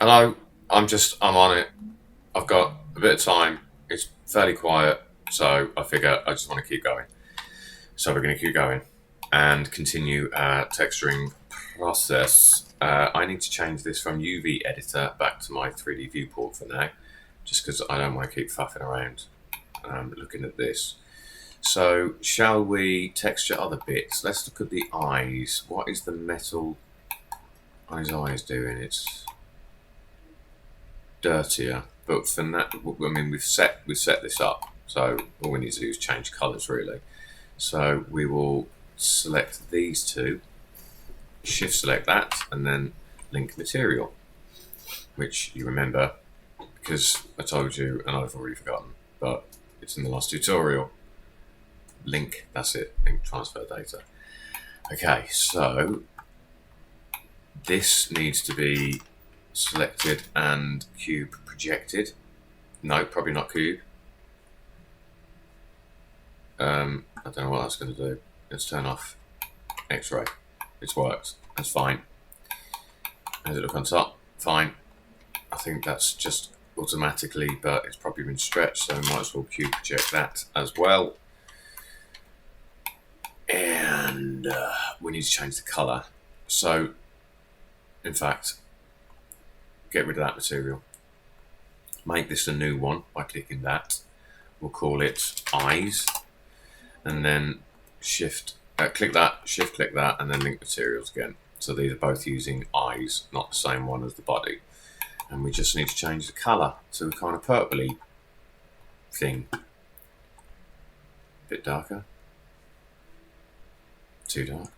Hello, I'm on it. I've got a bit of time. It's fairly quiet, so I figure I just want to keep going. So we're going to keep going and continue our texturing process. I need to change this from UV editor back to my 3D viewport for now, just because I don't want to keep faffing around looking at this. So shall we texture other bits? Let's look at the eyes. What is the metal on his eyes doing? It's dirtier, but for that, I mean, we've set this up, so all we need to do is change colours really. So we will select these two, shift select that, and then link material, which you remember because I told you and I've already forgotten, but it's in the last tutorial. Link, that's it, link transfer data. Okay, so this needs to be selected and cube projected. No, probably not cube. I don't know what that's going to do. Let's turn off X-ray. It's worked. That's fine. How does it look on top? Fine. I think that's just automatically, but it's probably been stretched, so we might as well cube project that as well. And we need to change the colour. So, in fact, get rid of that material. Make this a new one by clicking that. We'll call it eyes, and then click that, shift click that, and then link materials again. So these are both using eyes, not the same one as the body. And we just need to change the colour to a kind of purpley thing. A bit darker. Too dark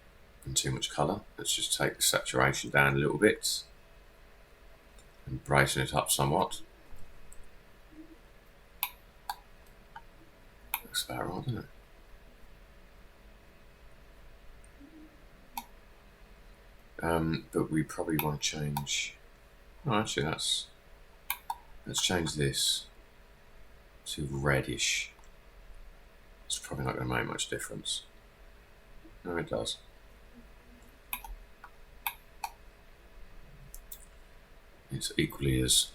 and too much colour. Let's just take the saturation down a little bit and brighten it up somewhat. Looks about right, doesn't it? But we probably want to change. Oh, actually, let's change this to reddish. It's probably not going to make much difference. No, it does. It's equally as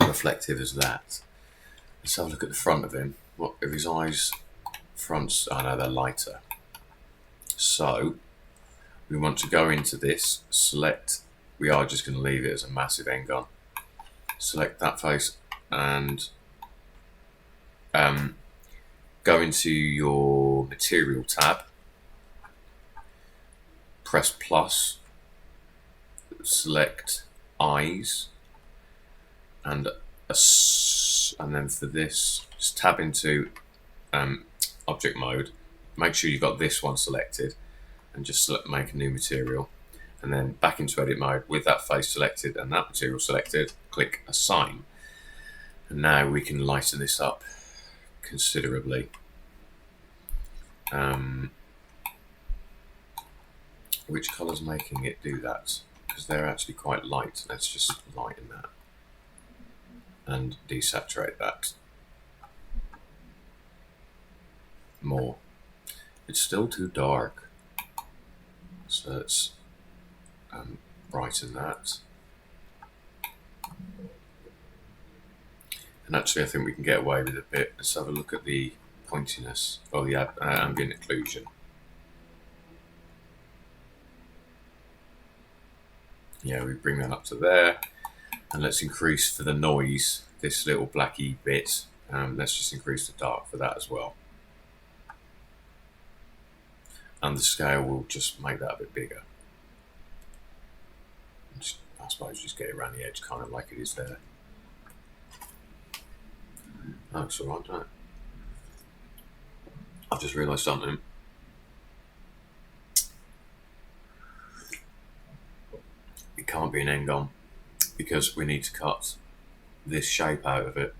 reflective as that. Let's have a look at the front of him. What if his eyes fronts? Oh no, they're lighter. So we want to go into this, select, we are just going to leave it as a massive N-gun. Select that face and go into your material tab, press plus, select eyes, and then for this, just tab into object mode. Make sure you've got this one selected, and just make a new material, and then back into edit mode with that face selected and that material selected. Click assign, and now we can lighten this up considerably. Which colour's making it do that? Because they're actually quite light. Let's just lighten that and desaturate that more. It's still too dark, so let's brighten that. And actually, I think we can get away with a bit. Let's have a look at the pointiness or the ambient occlusion. Yeah, we bring that up to there, and let's increase for the noise this little blacky bit. Let's just increase the dark for that as well, and the scale will just make that a bit bigger. Just, I suppose just get it around the edge, kind of like it is there. That looks alright, doesn't it? I've just realised something. It can't be an N-gun because we need to cut this shape out of it.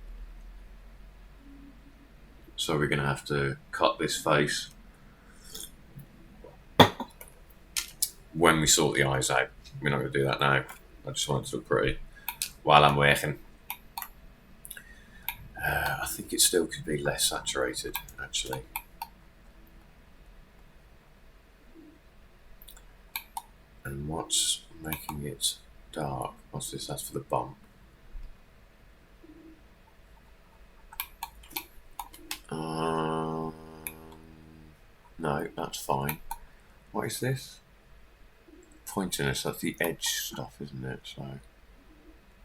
So we're going to have to cut this face when we sort the eyes out. We're not going to do that now. I just want it to look pretty while I'm working. I think it still could be less saturated, actually. And what's making it dark? What's this? That's for the bump. No, that's fine. What is this? Pointiness, that's the edge stuff, isn't it? So,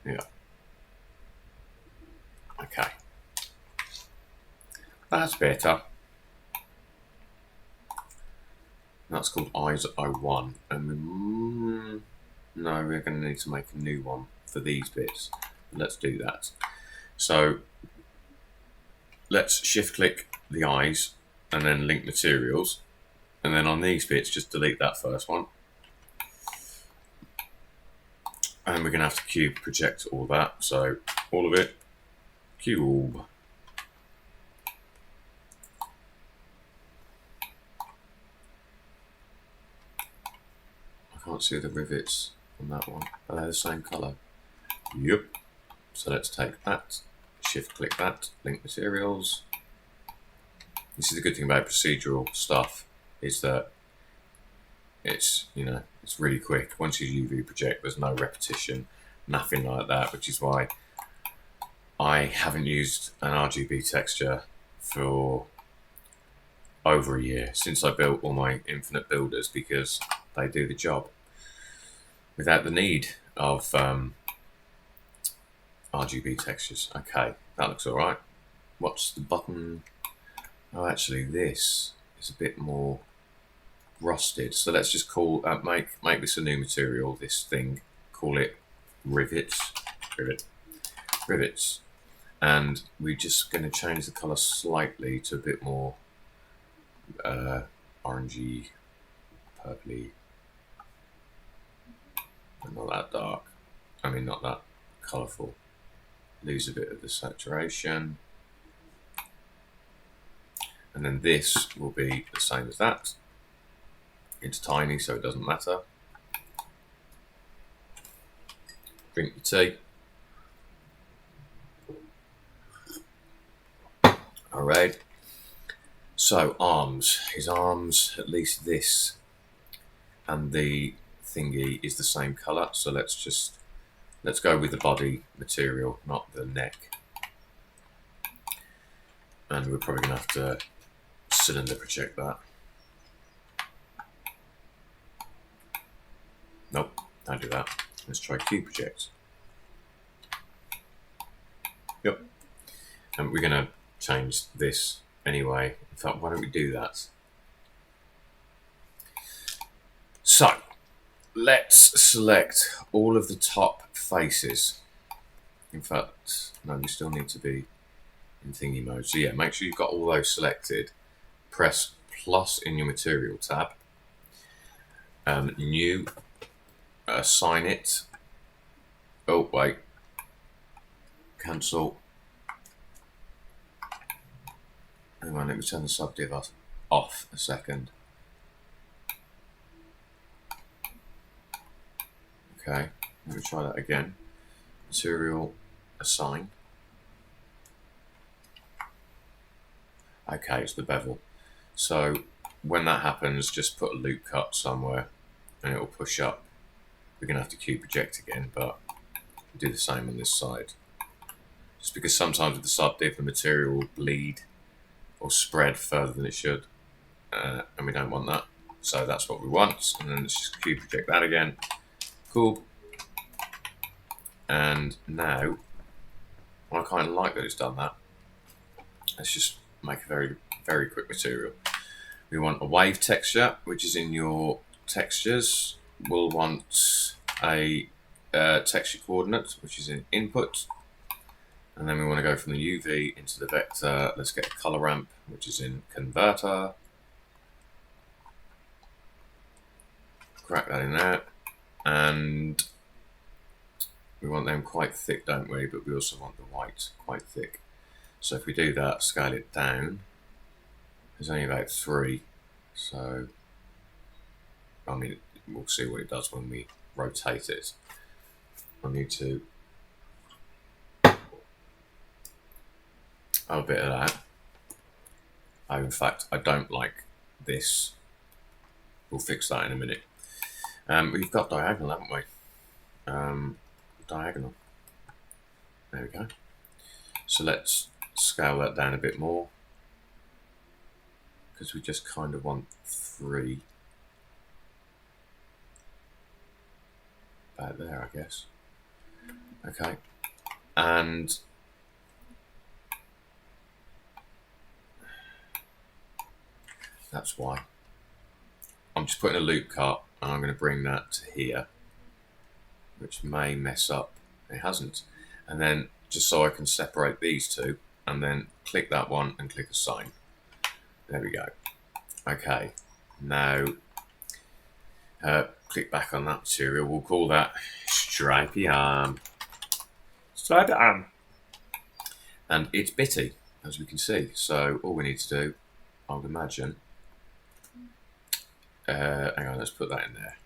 yeah. Okay. That's better. That's called Eyes 01. And no, we're going to need to make a new one for these bits. Let's do that. So, let's shift click the eyes and then link materials. And then on these bits, just delete that first one. And we're going to have to cube project all that. So, all of it, cube. I can't see the rivets on that one. Are they the same colour? Yep. So let's take that, shift click that, link materials. This is the good thing about procedural stuff, is that it's, you know, it's really quick. Once you UV project, there's no repetition, nothing like that, which is why I haven't used an RGB texture for over a year, since I built all my infinite builders, because they do the job without the need of RGB textures. Okay, that looks all right. What's the button? Oh, actually, this is a bit more rusted. So let's just call make this a new material. This thing, call it rivets. Rivets, and we're just going to change the color slightly to a bit more orangey, purpley. Not that dark. I mean, not that colourful. Lose a bit of the saturation. And then this will be the same as that. It's tiny, so it doesn't matter. Drink your tea. Alright. So arms. His arms, at least this and the thingy is the same colour, so let's go with the body material, not the neck. And we're probably going to have to cylinder project that. Nope, don't do that. Let's try cube project. Yep. And we're going to change this anyway. In fact, why don't we do that? So, let's select all of the top faces. In fact, no, we still need to be in thingy mode. So yeah, make sure you've got all those selected. Press plus in your material tab. New, assign it. Oh, wait. Cancel. Hang on, let me turn the subdiv off a second. Okay, let me try that again. Material, assign. Okay, it's the bevel. So when that happens, just put a loop cut somewhere and it will push up. We're going to have to cube project again, but do the same on this side. Just because sometimes with the subdiv, the material will bleed or spread further than it should, and we don't want that. So that's what we want. And then let's just cube project that again. Cool. And now, well, I kind of like that it's done that. Let's just make a very, very quick material. We want a wave texture, which is in your textures. We'll want a texture coordinate, which is in input. And then we want to go from the UV into the vector. Let's get a color ramp, which is in converter. Crack that in there. And we want them quite thick, don't we? But we also want the white quite thick. So if we do that, scale it down, there's only about 3. So, I mean, we'll see what it does when we rotate it. I need to have a bit of that. Oh, in fact, I don't like this. We'll fix that in a minute. We've got diagonal, haven't we? Diagonal. There we go. So let's scale that down a bit more, because we just kind of want 3 about there, I guess. Okay, and that's why. I'm just putting a loop cut, and I'm going to bring that to here, which may mess up. It hasn't. And then just so I can separate these two, and then click that one and click assign. There we go. Okay, now click back on that material. We'll call that stripy arm. Stripy arm. And it's bitty, as we can see. So all we need to do, I would imagine, hang on, let's put that in there.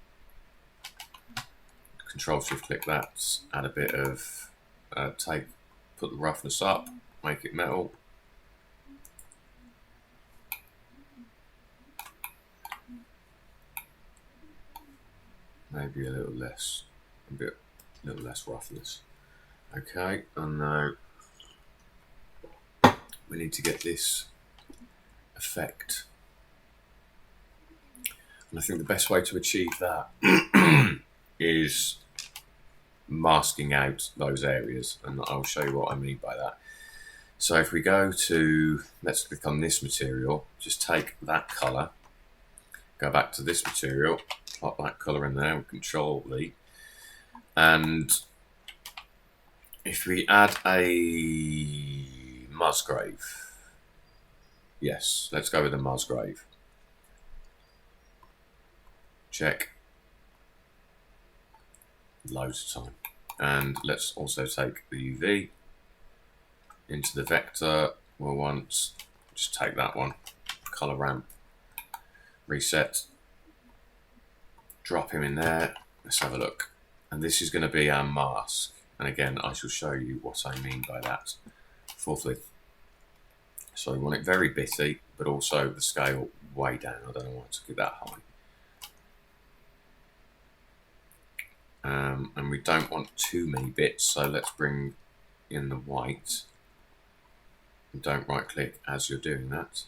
Control Shift click that, add a bit of, put the roughness up, make it metal. Maybe a little less roughness. Okay, and now we need to get this effect. And I think the best way to achieve that is masking out those areas, and I'll show you what I mean by that. So if we go to, let's click on this material, just take that color, go back to this material, plot that color in there with Control V, and if we add a Musgrave, yes, let's go with a Musgrave. Check. Loads of time. And let's also take the UV into the vector. We'll want, just take that one, color ramp, reset, drop him in there. Let's have a look. And this is going to be our mask. And again, I shall show you what I mean by that forthwith. So we want it very bitty, but also the scale way down. I don't know why I took it that high. And we don't want too many bits, so let's bring in the white. And don't right click as you're doing that.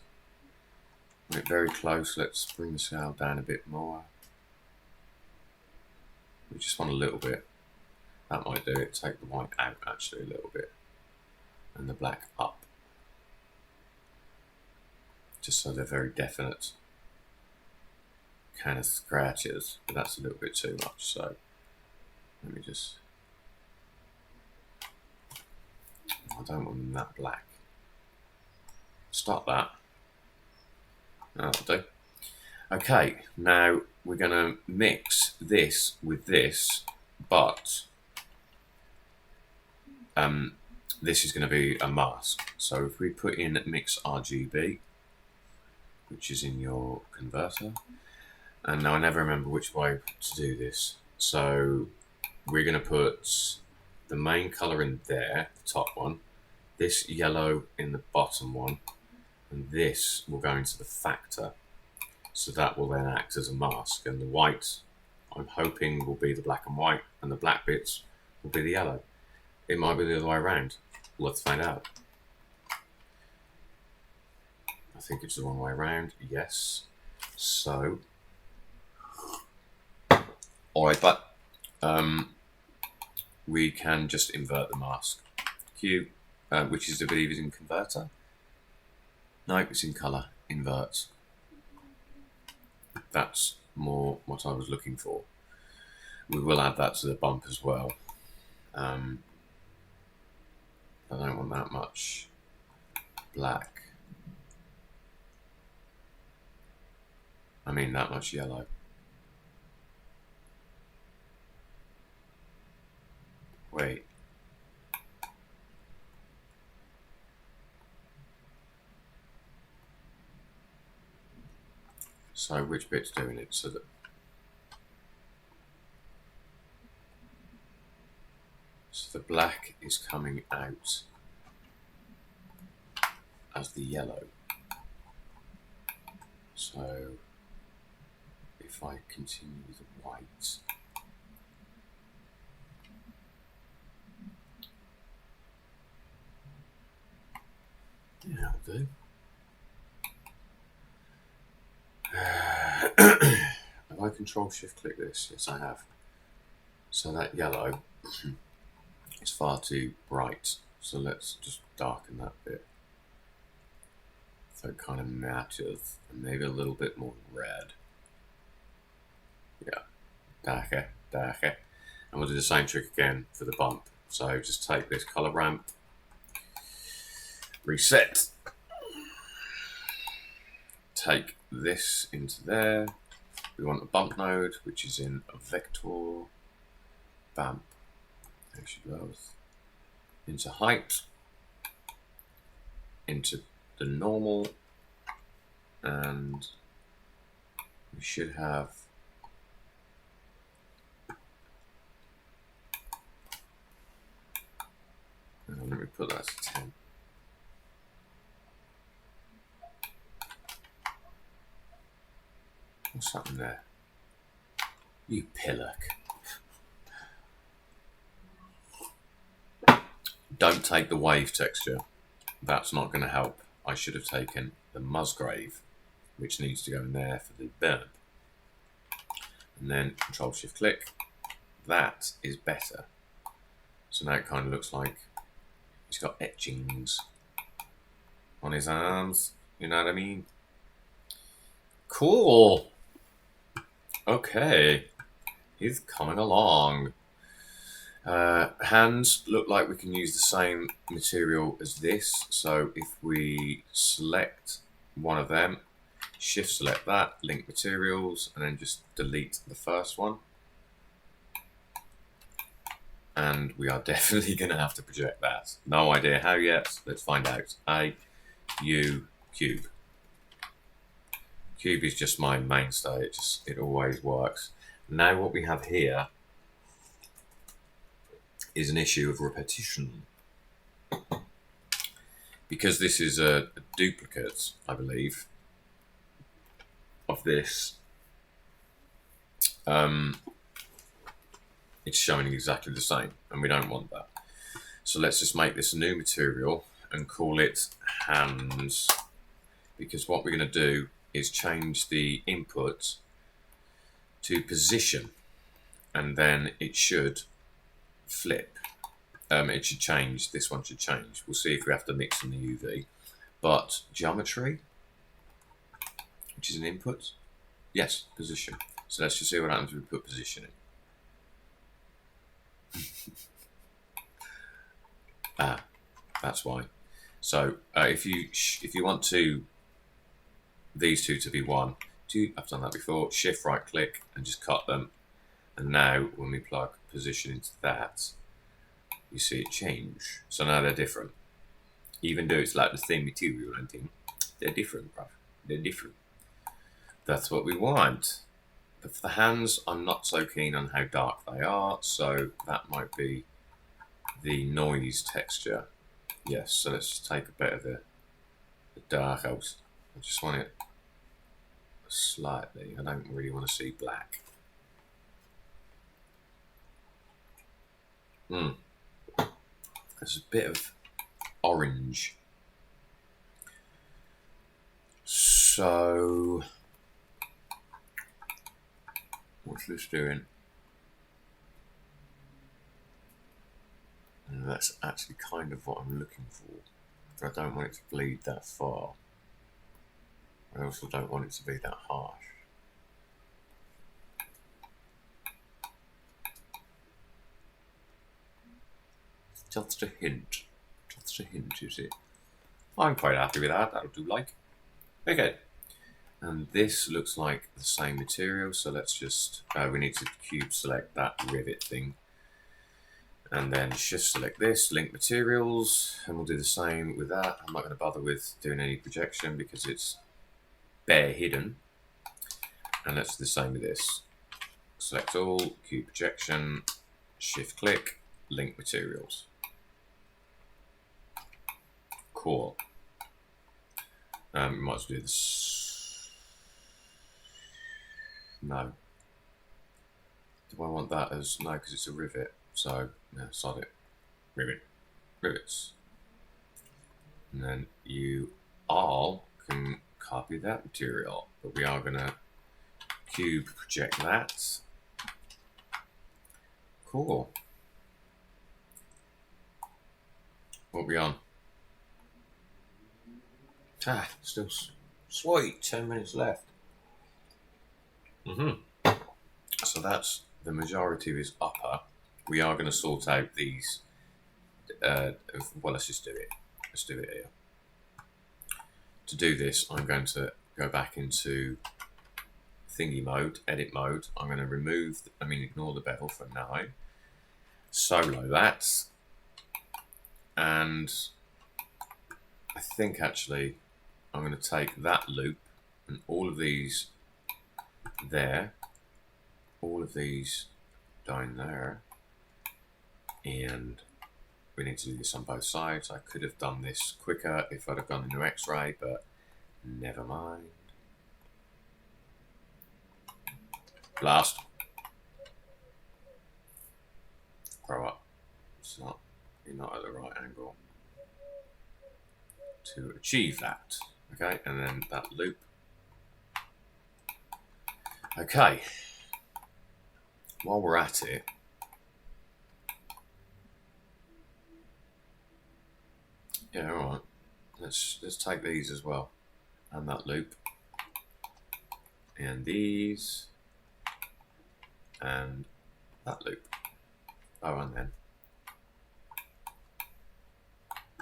Get very close. Let's bring the scale down a bit more. We just want a little bit. That might do it. Take the white out actually a little bit, and the black up, just so they're very definite kind of scratches. But that's a little bit too much. So let me just. I don't want them that black. Stop that. That'll do. Okay, now we're going to mix this with this, but this is going to be a mask. So if we put in mix RGB, which is in your converter, and now I never remember which way to do this. So we're going to put the main color in there, the top one, this yellow in the bottom one, and this will go into the factor. So that will then act as a mask, and the white, I'm hoping, will be the black and white, and the black bits will be the yellow. It might be the other way around. Let's find out. I think it's the wrong way around. Yes. So, alright, but we can just invert the mask. Q, which is, I believe, is in converter. No, it's in color. Invert. That's more what I was looking for. We will add that to the bump as well. I don't want that much black. I mean that much yellow. Wait. So which bit's doing it? So the black is coming out as the yellow. So if if I continue with the white. Yeah, that'll do. Have I control shift click this? Yes, I have. So that yellow is far too bright. So let's just darken that bit. So it kind of matches, and maybe a little bit more red. Yeah, darker, darker. And we'll do the same trick again for the bump. So just take this color ramp, reset, take this into there. We want a bump node, which is in a vector, bump, actually both, into height, into the normal, and we should have let me put that to 10. What's happening there? You pillock. Don't take the wave texture. That's not going to help. I should have taken the Musgrave, which needs to go in there for the burn. And then Control Shift Click. That is better. So now it kind of looks like he's got etchings on his arms. You know what I mean? Cool. Okay. He's coming along. Hands look like we can use the same material as this. So if we select one of them, shift select that, link materials, and then just delete the first one. And we are definitely going to have to project that. No idea how yet. Let's find out. A, U, cube. Cube is just my mainstay. It always works. Now what we have here is an issue of repetition. Because this is a duplicate, I believe, of this, it's showing exactly the same, and we don't want that. So let's just make this a new material and call it hands, because what we're going to do is change the input to position, and then it should flip. It should change. This one should change. We'll see if we have to mix in the UV. But geometry, which is an input, yes, position. So let's just see what happens if we put position in. That's why. So if you want these two to be one, I've done that before. Shift right click and just cut them. And now when we plug position into that, you see it change. So now they're different. Even though it's like the same material and thing, they're different, bruv. They're different. That's what we want. But for the hands, I'm not so keen on how dark they are, so that might be the noise texture. Yes, so let's just take a bit of the dark out. I just want it slightly. I don't really want to see black. There's a bit of orange. So what's this doing? And that's actually kind of what I'm looking for. I don't want it to bleed that far. I also don't want it to be that harsh. Just a hint. Just a hint, is it? I'm quite happy with that. That'll do like. Okay. And this looks like the same material, so let's just, we need to cube select that rivet thing. And then shift select this, link materials, and we'll do the same with that. I'm not going to bother with doing any projection because it's bare hidden. And let's do the same with this. Select all, cube projection, shift click, link materials. Cool. We might as well do this. No. Do I want that as... No, because it's a rivet. So, yeah, sod it. Rivet. Rivets. And then you all can copy that material. But we are going to cube project that. Cool. What are we on? Ah, still sweet. 10 minutes left. So that's the majority of his upper. We are going to sort out these. Well, let's just do it. Let's do it here. To do this, I'm going to go back into thingy mode, edit mode. I'm going to ignore the bevel for now. Solo that. And I think actually I'm going to take that loop and all of these there, all of these down there, and we need to do this on both sides. I could have done this quicker if I'd have gone into X-ray, but never mind. Blast. Grow up. It's not, you're not at the right angle to achieve that. Okay, and then that loop. Okay. While we're at it, yeah, all right. Let's take these as well, and that loop, and these, and that loop. Oh, and then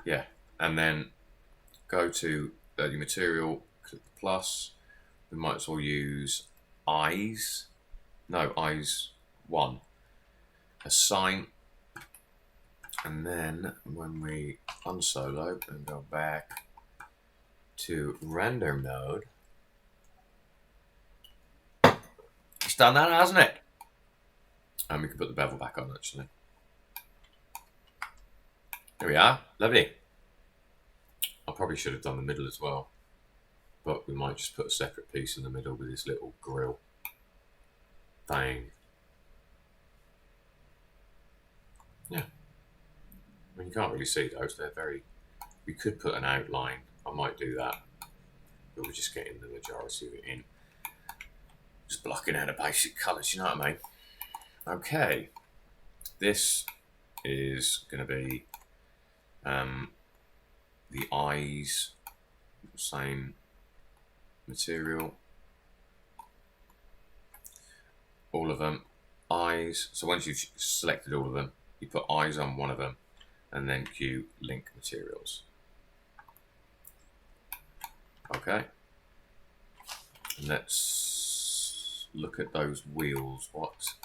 yeah, and then go to the material, click the plus. We might as well use eyes. No, eyes 1. Assign. And then when we unsolo and go back to render mode, it's done that, hasn't it? And we can put the bevel back on actually. There we are. Lovely. I probably should have done the middle as well, but we might just put a separate piece in the middle with this little grill. Bang. Yeah. I mean, you can't really see those. They're very... We could put an outline. I might do that. But we're just getting the majority of it in. Just blocking out the basic colours, you know what I mean? Okay. This is going to be the eyes. Same material. All of them. Eyes. So once you've selected all of them, you put eyes on one of them. And then Q link materials. Okay. Let's look at those wheels. What?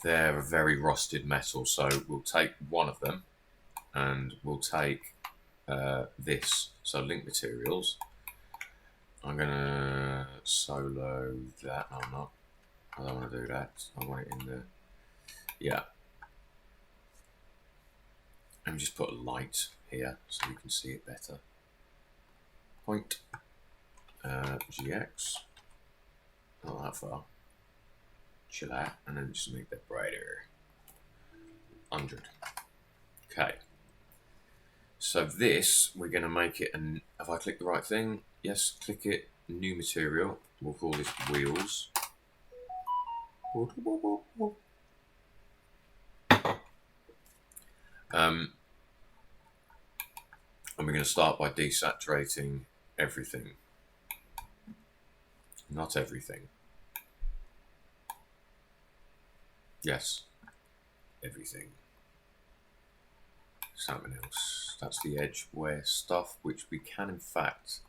They're a very rusted metal, so we'll take one of them and we'll take this. So link materials. I'm gonna solo that. No, I'm not. I don't want to do that. I want it in the... Yeah. And just put a light here so you can see it better. Point GX, not that far. Chill out, and then just make that brighter. 100. Okay. So this, we're going to make it, and if I click the right thing, yes, click it, new material. We'll call this wheels. And we're going to start by desaturating everything. Not everything. Yes, everything. Something else. That's the edge wear stuff, which we can in fact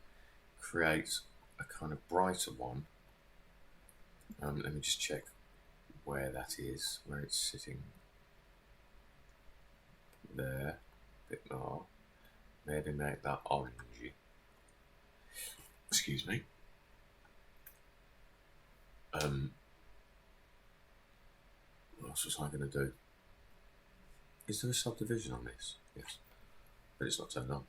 create a kind of brighter one. Let me just check where that is, where it's sitting. There, a bit more. Maybe make that orangey. Excuse me. What else was I going to do? Is there a subdivision on this? Yes. But it's not turned on.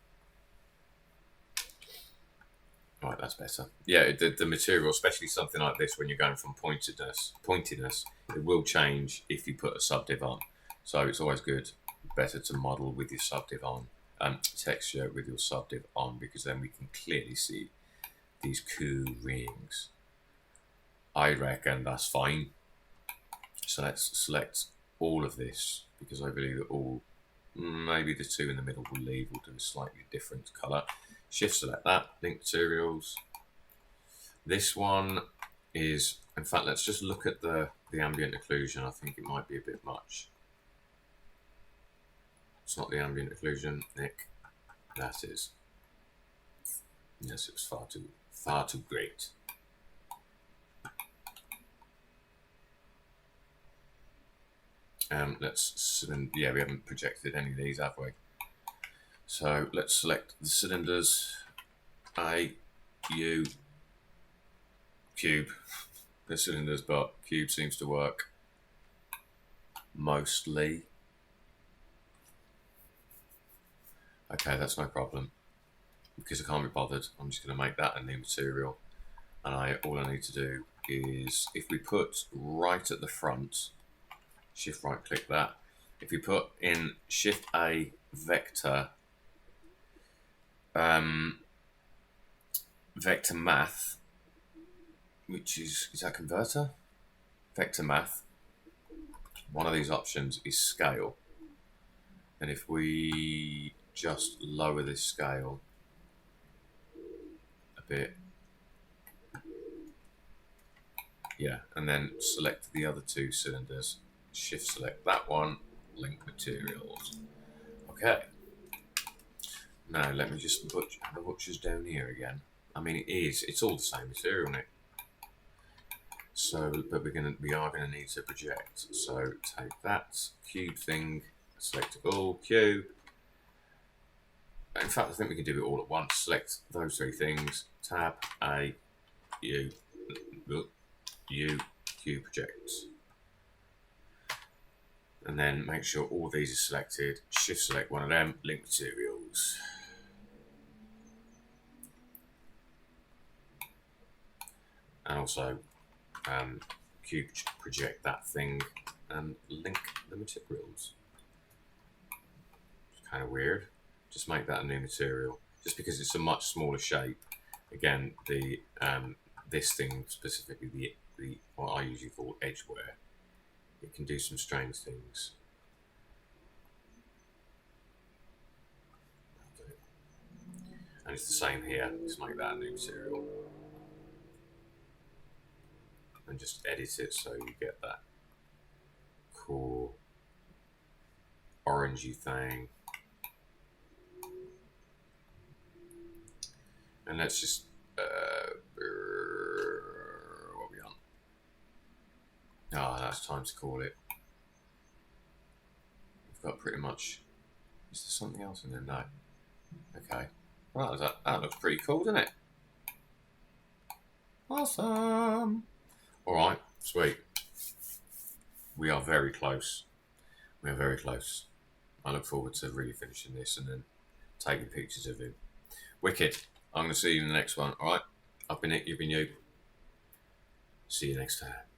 Right, that's better. Yeah, the material, especially something like this, when you're going from pointiness, it will change if you put a subdiv on. So it's always better to model with your subdiv on, texture with your subdiv on, because then we can clearly see these cool rings. I reckon that's fine. So let's select all of this, because I believe that all, maybe the two in the middle will leave, will do a slightly different colour. Shift select that, link materials. This one is, in fact, let's just look at the ambient occlusion. I think it might be a bit much. It's not the ambient occlusion, Nick. That is. Yes, it was far too great. Yeah, we haven't projected any of these, have we? So let's select the cylinders. A, U, cube. The cylinders, but cube seems to work mostly. Okay, that's no problem. Because I can't be bothered, I'm just going to make that a new material. And all I need to do is, if we put right at the front, shift right click that. If we put in shift A vector, vector math, which is that converter? Vector math. One of these options is scale. And if we just lower this scale a bit, yeah, and then select the other two cylinders, shift select that one, link materials. Okay. Now let me just put the butchers down here again. I mean, it's all the same material, Nick. So, but we are gonna need to project. So take that cube thing, select all, cube. In fact, I think we can do it all at once. Select those three things, tab, A, U, cube project. And then make sure all these are selected, shift select one of them, link materials. And also cube project that thing and link the materials. It's kind of weird. Just make that a new material, just because it's a much smaller shape. Again, the this thing specifically, the what I usually call edgeware, it can do some strange things. And it's the same here. Just make that a new material. And just edit it so you get that cool orangey thing. And let's just what are we on? That's time to call it. We've got pretty much. Is there something else in there? No. Okay. Well, that looks pretty cool, doesn't it? Awesome. All right, sweet. We are very close. We are very close. I look forward to really finishing this and then taking pictures of him. Wicked. I'm going to see you in the next one. All right. I've been Nick. You've been you. See you next time.